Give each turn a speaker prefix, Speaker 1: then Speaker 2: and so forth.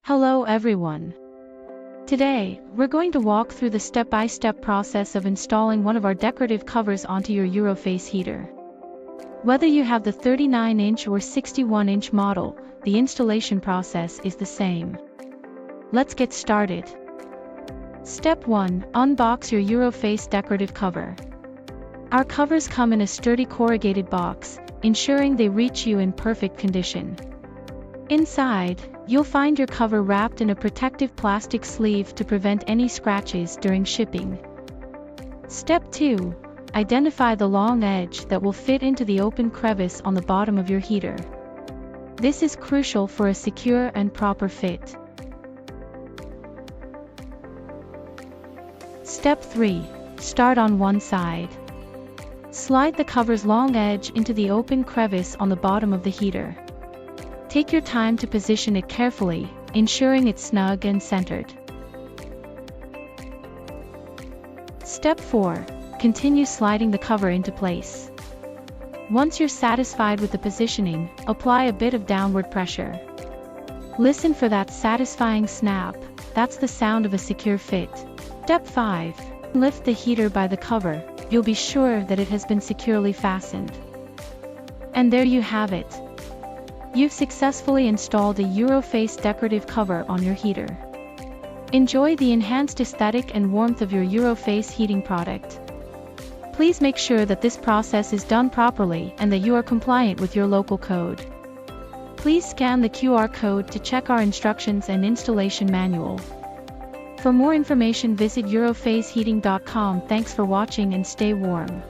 Speaker 1: Hello everyone. Today, we're going to walk through the step-by-step process of installing one of our decorative covers onto your Eurofase heater. Whether you have the 39-inch or 61-inch model, the installation process is the same. Let's get started. Step 1. Unbox your Eurofase decorative cover. Our covers come in a sturdy corrugated box, ensuring they reach you in perfect condition. Inside, you'll find your cover wrapped in a protective plastic sleeve to prevent any scratches during shipping. Step 2. Identify the long edge that will fit into the open crevice on the bottom of your heater. This is crucial for a secure and proper fit. Step 3. Start on one side. Slide the cover's long edge into the open crevice on the bottom of the heater. Take your time to position it carefully, ensuring it's snug and centered. Step 4. Continue sliding the cover into place. Once you're satisfied with the positioning, apply a bit of downward pressure. Listen for that satisfying snap. That's the sound of a secure fit. Step 5. Lift the heater by the cover. You'll be sure that it has been securely fastened. And there you have it. You've successfully installed a Eurofase decorative cover on your heater. Enjoy the enhanced aesthetic and warmth of your Eurofase heating product. Please make sure that this process is done properly and that you are compliant with your local code. Please scan the QR code to check our instructions and installation manual. For more information, visit eurofaseheating.com. Thanks for watching and stay warm.